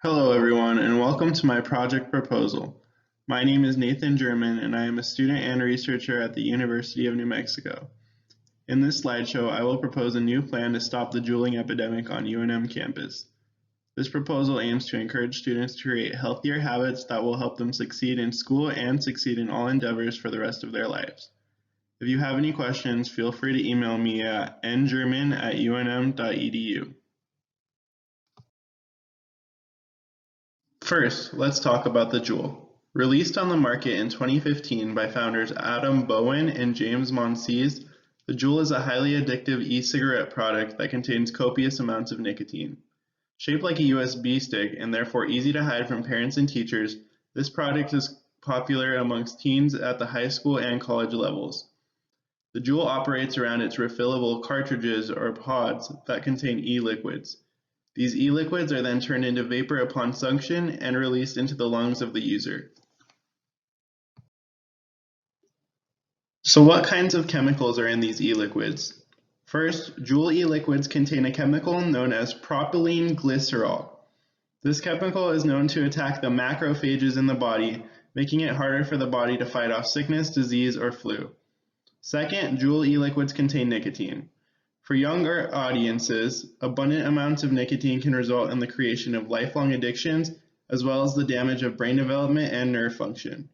Hello everyone and welcome to my project proposal. My name is Nathan German and I am a student and researcher at the University of New Mexico. In this slideshow, I will propose a new plan to stop the Juuling epidemic on UNM campus. This proposal aims to encourage students to create healthier habits that will help them succeed in school and succeed in all endeavors for the rest of their lives. If you have any questions, feel free to email me at ngerman@unm.edu. First, let's talk about the Juul. Released on the market in 2015 by founders Adam Bowen and James Monsees, the Juul is a highly addictive e-cigarette product that contains copious amounts of nicotine. Shaped like a USB stick and therefore easy to hide from parents and teachers, this product is popular amongst teens at the high school and college levels. The Juul operates around its refillable cartridges or pods that contain e-liquids. These e-liquids are then turned into vapor upon suction and released into the lungs of the user. So what kinds of chemicals are in these e-liquids? First, Juul e-liquids contain a chemical known as propylene glycerol. This chemical is known to attack the macrophages in the body, making it harder for the body to fight off sickness, disease, or flu. Second, Juul e-liquids contain nicotine. For younger audiences, abundant amounts of nicotine can result in the creation of lifelong addictions, as well as the damage of brain development and nerve function.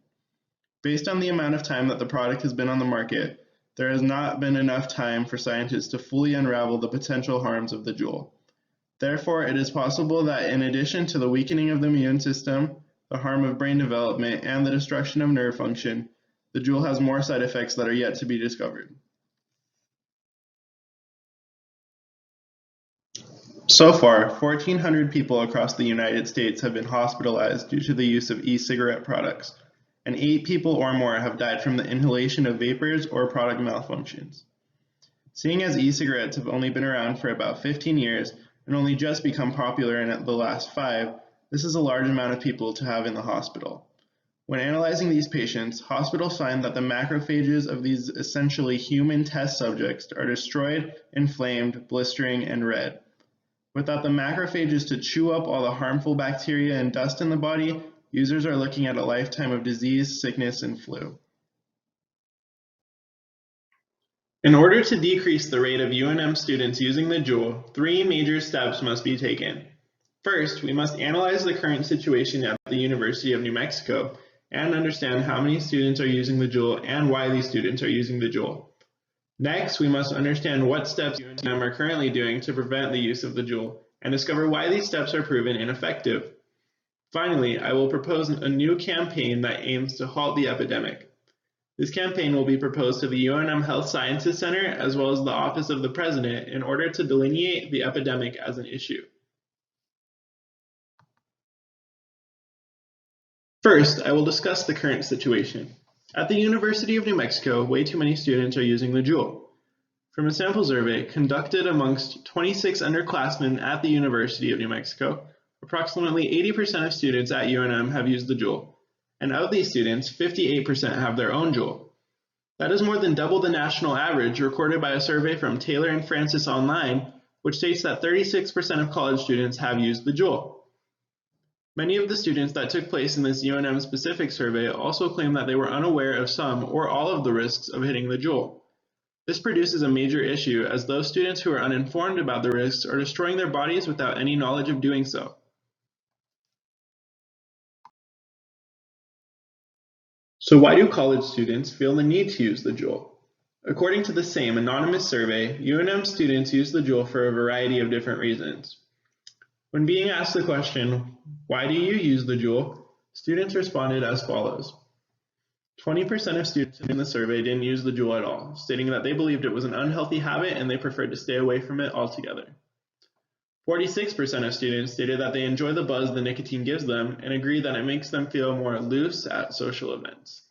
Based on the amount of time that the product has been on the market, there has not been enough time for scientists to fully unravel the potential harms of the Juul. Therefore, it is possible that in addition to the weakening of the immune system, the harm of brain development, and the destruction of nerve function, the Juul has more side effects that are yet to be discovered. So far, 1,400 people across the United States have been hospitalized due to the use of e-cigarette products, and 8 people or more have died from the inhalation of vapors or product malfunctions. Seeing as e-cigarettes have only been around for about 15 years and only just become popular in the last 5, this is a large amount of people to have in the hospital. When analyzing these patients, hospitals find that the macrophages of these essentially human test subjects are destroyed, inflamed, blistering, and red. Without the macrophages to chew up all the harmful bacteria and dust in the body, users are looking at a lifetime of disease, sickness, and flu. In order to decrease the rate of UNM students using the Juul, 3 major steps must be taken. First, we must analyze the current situation at the University of New Mexico and understand how many students are using the Juul and why these students are using the Juul. Next, we must understand what steps UNM are currently doing to prevent the use of the Juul and discover why these steps are proven ineffective. Finally, I will propose a new campaign that aims to halt the epidemic. This campaign will be proposed to the UNM Health Sciences Center as well as the Office of the President in order to delineate the epidemic as an issue. First, I will discuss the current situation. At the University of New Mexico, way too many students are using the Juul. From a sample survey conducted amongst 26 underclassmen at the University of New Mexico, approximately 80% of students at UNM have used the Juul, and of these students, 58% have their own Juul. That is more than double the national average recorded by a survey from Taylor and Francis Online, which states that 36% of college students have used the Juul. Many of the students that took place in this UNM specific survey also claim that they were unaware of some or all of the risks of hitting the Juul. This produces a major issue as those students who are uninformed about the risks are destroying their bodies without any knowledge of doing so. So why do college students feel the need to use the Juul? According to the same anonymous survey, UNM students use the Juul for a variety of different reasons. When being asked the question, why do you use the Juul? Students responded as follows. 20% of students in the survey didn't use the Juul at all, stating that they believed it was an unhealthy habit and they preferred to stay away from it altogether. 46% of students stated that they enjoy the buzz the nicotine gives them and agree that it makes them feel more loose at social events.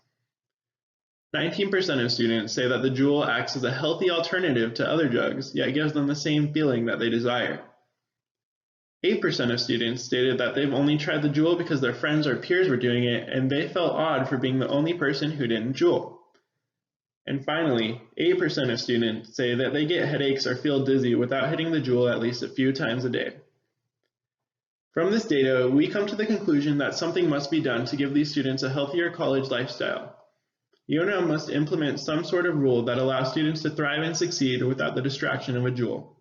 19% of students say that the Juul acts as a healthy alternative to other drugs, yet gives them the same feeling that they desire. 8% of students stated that they've only tried the Juul because their friends or peers were doing it and they felt odd for being the only person who didn't Juul. And finally, 8% of students say that they get headaches or feel dizzy without hitting the Juul at least a few times a day. From this data, we come to the conclusion that something must be done to give these students a healthier college lifestyle. UNM must implement some sort of rule that allows students to thrive and succeed without the distraction of a Juul.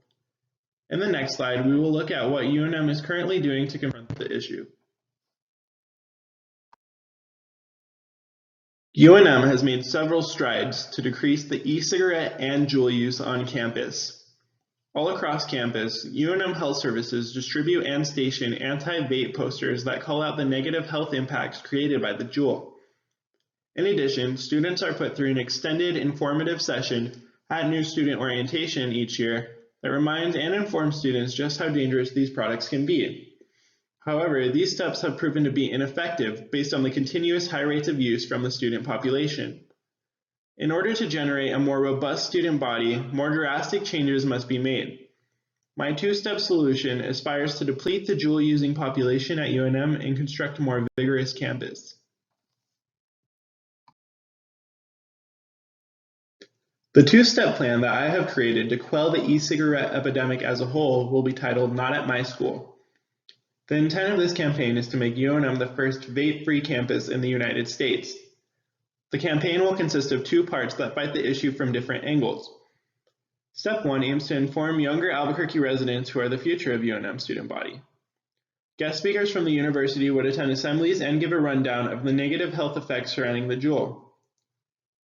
In the next slide, we will look at what UNM is currently doing to confront the issue. UNM has made several strides to decrease the e-cigarette and Juul use on campus. All across campus, UNM Health Services distribute and station anti-vape posters that call out the negative health impacts created by the Juul. In addition, students are put through an extended informative session at new student orientation each year that reminds and informs students just how dangerous these products can be. However, these steps have proven to be ineffective based on the continuous high rates of use from the student population. In order to generate a more robust student body, more drastic changes must be made. My two-step solution aspires to deplete the Juul-using population at UNM and construct a more vigorous campus. The two-step plan that I have created to quell the e-cigarette epidemic as a whole will be titled Not at My School. The intent of this campaign is to make UNM the first vape-free campus in the United States. The campaign will consist of two parts that fight the issue from different angles. Step 1 aims to inform younger Albuquerque residents who are the future of UNM student body. Guest speakers from the university would attend assemblies and give a rundown of the negative health effects surrounding the Juul.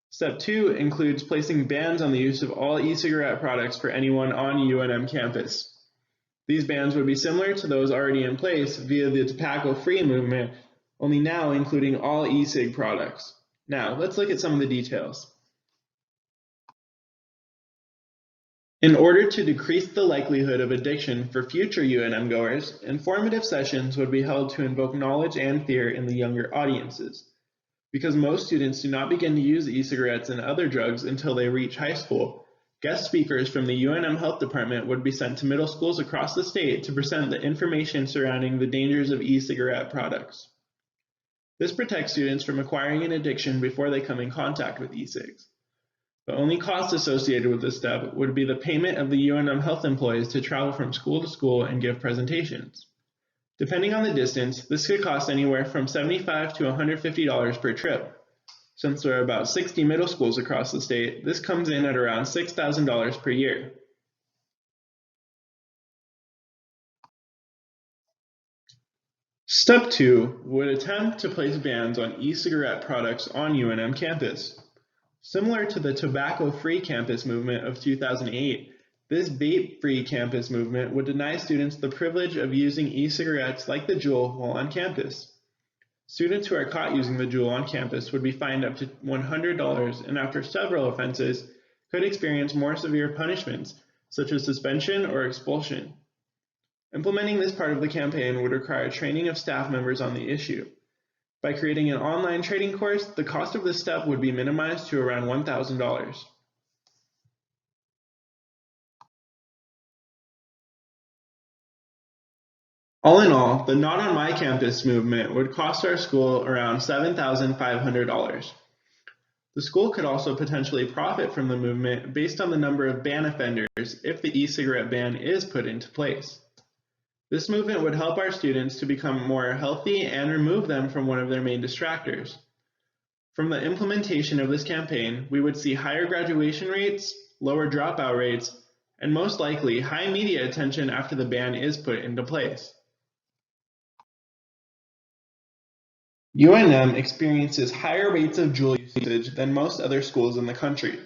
Step 2 includes placing bans on the use of all e-cigarette products for anyone on UNM campus. These bans would be similar to those already in place via the tobacco-free movement, only now including all e-cig products. Now, let's look at some of the details. In order to decrease the likelihood of addiction for future UNM goers, informative sessions would be held to invoke knowledge and fear in the younger audiences. Because most students do not begin to use e-cigarettes and other drugs until they reach high school, guest speakers from the UNM Health Department would be sent to middle schools across the state to present the information surrounding the dangers of e-cigarette products. This protects students from acquiring an addiction before they come in contact with e-cigs. The only cost associated with this step would be the payment of the UNM health employees to travel from school to school and give presentations. Depending on the distance, this could cost anywhere from $75 to $150 per trip. Since there are about 60 middle schools across the state, this comes in at around $6,000 per year. Step 2 would attempt to place bans on e-cigarette products on UNM campus. Similar to the tobacco-free campus movement of 2008, this vape-free campus movement would deny students the privilege of using e-cigarettes like the Juul while on campus. Students who are caught using the Juul on campus would be fined up to $100 and after several offenses could experience more severe punishments, such as suspension or expulsion. Implementing this part of the campaign would require training of staff members on the issue. By creating an online training course, the cost of this step would be minimized to around $1,000. All in all, the Not on My Campus movement would cost our school around $7,500. The school could also potentially profit from the movement based on the number of ban offenders if the e-cigarette ban is put into place. This movement would help our students to become more healthy and remove them from one of their main distractors. From the implementation of this campaign, we would see higher graduation rates, lower dropout rates, and most likely high media attention after the ban is put into place. UNM experiences higher rates of Juul usage than most other schools in the country.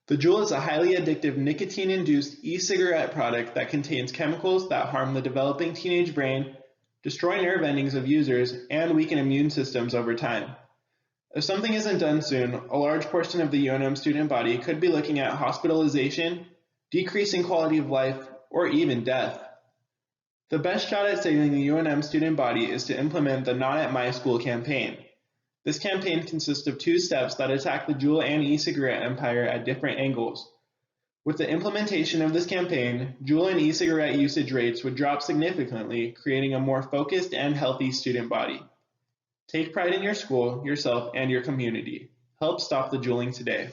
The Juul is a highly addictive nicotine-induced e-cigarette product that contains chemicals that harm the developing teenage brain, destroy nerve endings of users, and weaken immune systems over time. If something isn't done soon, a large portion of the UNM student body could be looking at hospitalization, decreasing quality of life, or even death. The best shot at saving the UNM student body is to implement the Not at My School campaign. This campaign consists of two steps that attack the Juul and e-cigarette empire at different angles. With the implementation of this campaign, Juul and e-cigarette usage rates would drop significantly, creating a more focused and healthy student body. Take pride in your school, yourself, and your community. Help stop the Juuling today.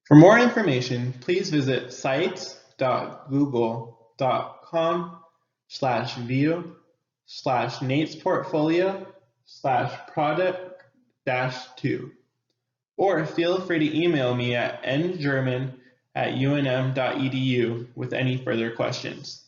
For more information, please visit sites.google.com/view/Nate's portfolio/product-2, or feel free to email me at ngerman@unm.edu with any further questions.